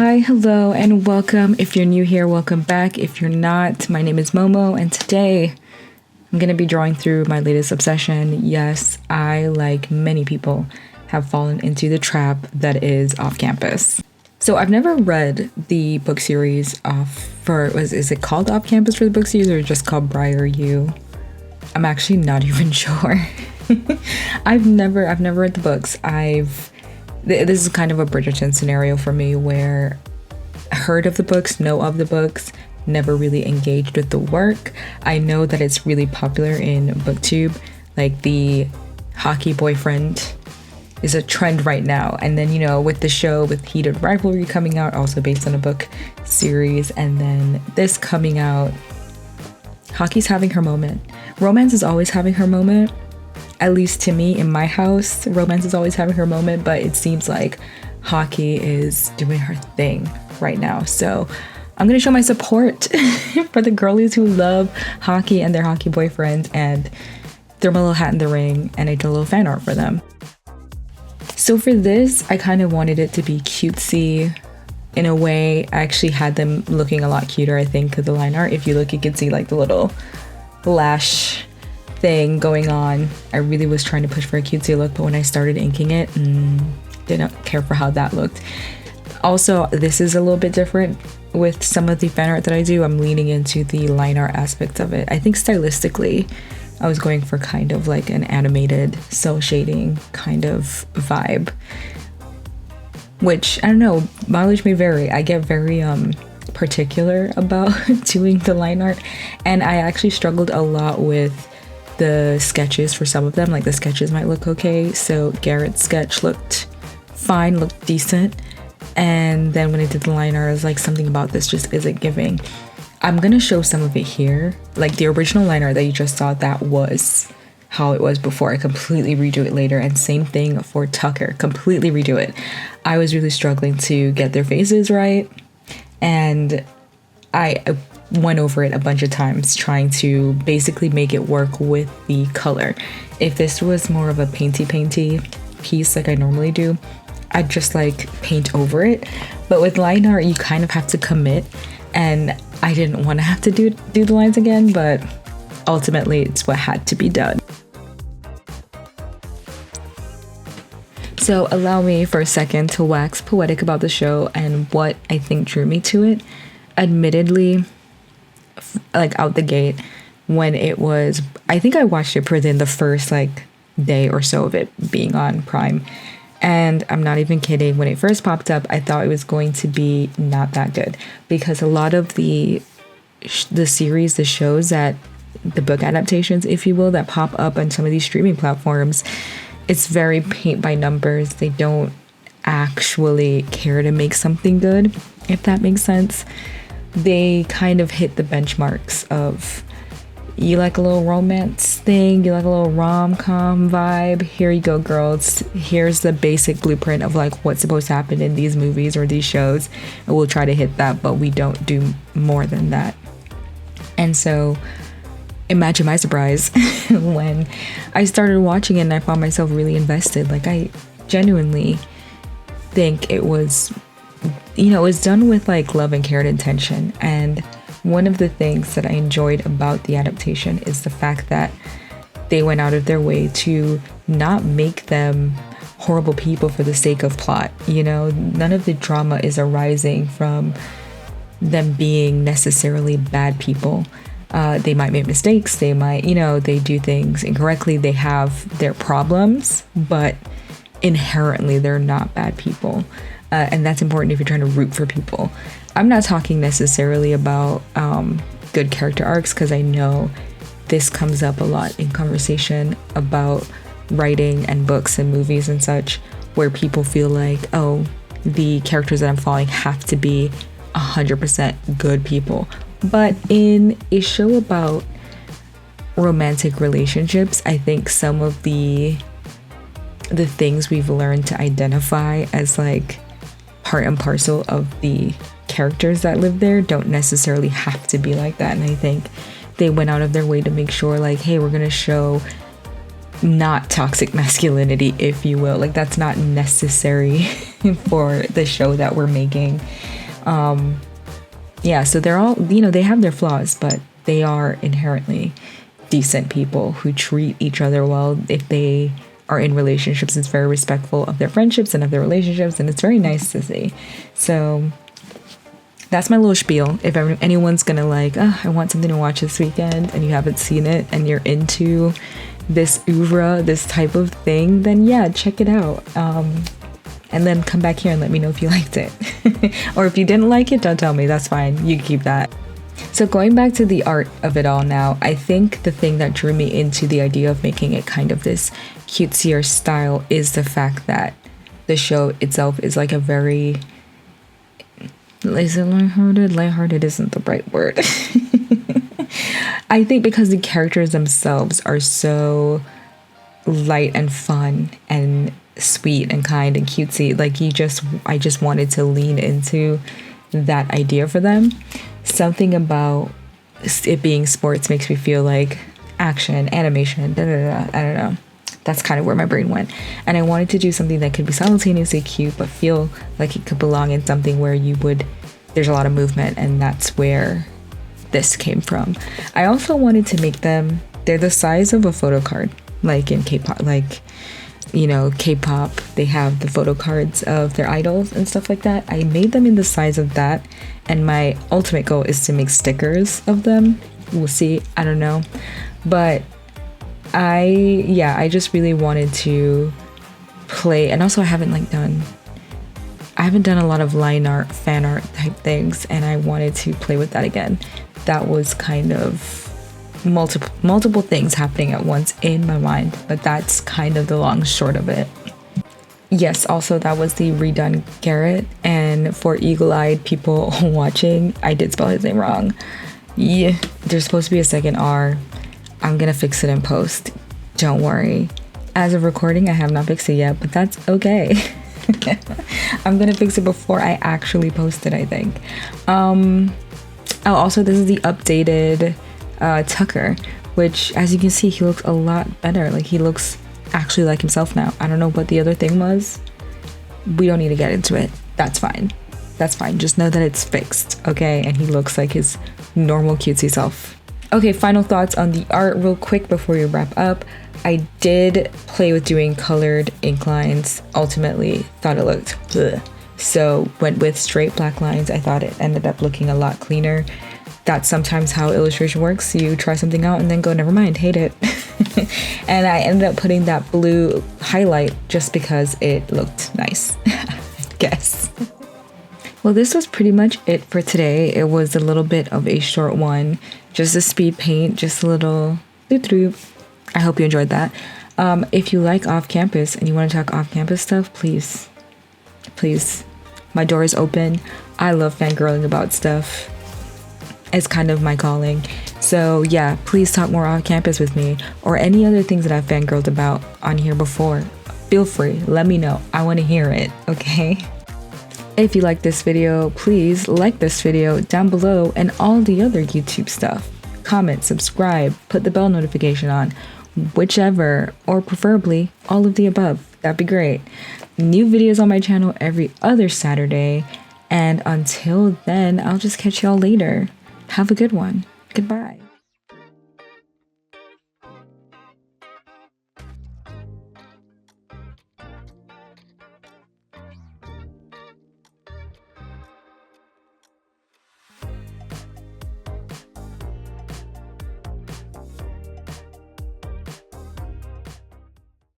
Hi, hello, and welcome. If you're new here, welcome back. If you're not, my name is Momo, and today I'm going to be drawing through my latest obsession. Yes, I, like many people, have fallen into the trap that is Off Campus. So I've never read the book series is it called Off Campus for the book series, or just called Briar U? I'm actually not even sure. I've never read the books. This is kind of a Bridgerton scenario for me, where I heard of the books, know of the books, never really engaged with the work. I know that it's really popular in BookTube, like the hockey boyfriend is a trend right now. And then, with the show with Heated Rivalry coming out, also based on a book series, and then this coming out, hockey's having her moment. Romance is always having her moment. At least to me, in my house, romance is always having her moment, but it seems like hockey is doing her thing right now. So I'm going to show my support for the girlies who love hockey and their hockey boyfriends, and throw my little hat in the ring, and I do a little fan art for them. So for this, I kind of wanted it to be cutesy. In a way, I actually had them looking a lot cuter, I think, because the line art. If you look, you can see like the little lash thing going on. I really was trying to push for a cutesy look, but when I started inking it, didn't care for how that looked. Also, this is a little bit different with some of the fan art that I do. I'm leaning into the line art aspects of it. I think stylistically, I was going for kind of like an animated cell shading kind of vibe, which, I don't know, mileage may vary. I get very particular about doing the line art, and I actually struggled a lot with the sketches for some of them. Like, the sketches might look okay, so Garrett's sketch looked fine, looked decent, and then when I did the line art, I was like, something about this just isn't giving. I'm gonna show some of it here. Like, the original line art that you just saw, that was how it was before. I completely redo it later, and same thing for Tucker, completely redo it. I was really struggling to get their faces right, and I went over it a bunch of times trying to basically make it work with the color. If this was more of a painty piece like I normally do, I'd just like paint over it. But with line art, you kind of have to commit, and I didn't want to have to do the lines again, but ultimately it's what had to be done. So allow me for a second to wax poetic about the show and what I think drew me to it. Admittedly, like out the gate, when it was, I think I watched it within the first like day or so of it being on Prime, and I'm not even kidding, when it first popped up, I thought it was going to be not that good, because a lot of the series, the shows, that the book adaptations, if you will, that pop up on some of these streaming platforms, it's very paint by numbers. They don't actually care to make something good, if that makes sense. They kind of hit the benchmarks of, you like a little romance thing, you like a little rom-com vibe, here you go, girls. Here's the basic blueprint of like what's supposed to happen in these movies or these shows, and we'll try to hit that, but we don't do more than that. And so imagine my surprise when I started watching it and I found myself really invested. Like, I genuinely think it was, it was done with like love and care and intention. And one of the things that I enjoyed about the adaptation is the fact that they went out of their way to not make them horrible people for the sake of plot. None of the drama is arising from them being necessarily bad people. They might make mistakes, they might, they do things incorrectly, they have their problems, but inherently they're not bad people. And that's important if you're trying to root for people. I'm not talking necessarily about good character arcs, because I know this comes up a lot in conversation about writing and books and movies and such, where people feel like, oh, the characters that I'm following have to be 100% good people. But in a show about romantic relationships, I think some of the things we've learned to identify as like part and parcel of the characters that live there don't necessarily have to be like that. And I think they went out of their way to make sure, like, hey, we're gonna show not toxic masculinity, if you will. Like, that's not necessary for the show that we're making. Yeah, so they're all, you know, they have their flaws, but they are inherently decent people who treat each other well. If they are in relationships, it's very respectful of their friendships and of their relationships, and it's very nice to see. So that's my little spiel. If anyone's gonna like, oh, I want something to watch this weekend, and you haven't seen it and you're into this oeuvre, this type of thing, then yeah, check it out. And then come back here and let me know if you liked it. Or if you didn't like it, don't tell me, that's fine, you can keep that. So going back to the art of it all now, I think the thing that drew me into the idea of making it kind of this cutesier style is the fact that the show itself is like a very, is it lighthearted? Lighthearted isn't the right word. I think because the characters themselves are so light and fun and sweet and kind and cutesy, like I just wanted to lean into that idea for them. Something about it being sports makes me feel like action, animation, I don't know. That's kind of where my brain went. And I wanted to do something that could be simultaneously cute but feel like it could belong in something where there's a lot of movement, and that's where this came from. I also wanted to make them, they're the size of a photo card, like in K-pop, like, you know, K-pop, they have the photo cards of their idols and stuff like that. I made them in the size of that, and my ultimate goal is to make stickers of them. We'll see, I don't know. But I just really wanted to play, and also I haven't done a lot of line art, fan art type things, and I wanted to play with that again. That was kind of multiple things happening at once in my mind, but that's kind of the long short of it. Yes, also that was the redone Garrett, and for eagle-eyed people watching, I did spell his name wrong. Yeah, there's supposed to be a second R. I'm gonna fix it in post, don't worry. As of recording, I have not fixed it yet, but that's okay. I'm gonna fix it before I actually post it, I think. Also, this is the updated Tucker, which, as you can see, he looks a lot better. Like, he looks actually like himself now. I don't know what the other thing was. We don't need to get into it. That's fine. That's fine. Just know that it's fixed, okay? And he looks like his normal cutesy self. Okay, final thoughts on the art real quick before we wrap up. I did play with doing colored ink lines. Ultimately, thought it looked bleh. So went with straight black lines. I thought it ended up looking a lot cleaner. That's sometimes how illustration works. You try something out and then go, never mind, hate it. And I ended up putting that blue highlight just because it looked nice, I guess. Well, this was pretty much it for today. It was a little bit of a short one, just a speed paint, just a little doop. I hope you enjoyed that. If you like off-campus and you want to talk off-campus stuff, please, my door is open. I love fangirling about stuff. It's kind of my calling. So yeah, please talk more off-campus with me, or any other things that I've fangirled about on here before. Feel free, let me know. I want to hear it, okay? If you like this video, please like this video down below and all the other YouTube stuff. Comment, subscribe, put the bell notification on, whichever, or preferably all of the above. That'd be great. New videos on my channel every other Saturday. And until then, I'll just catch y'all later. Have a good one. Goodbye.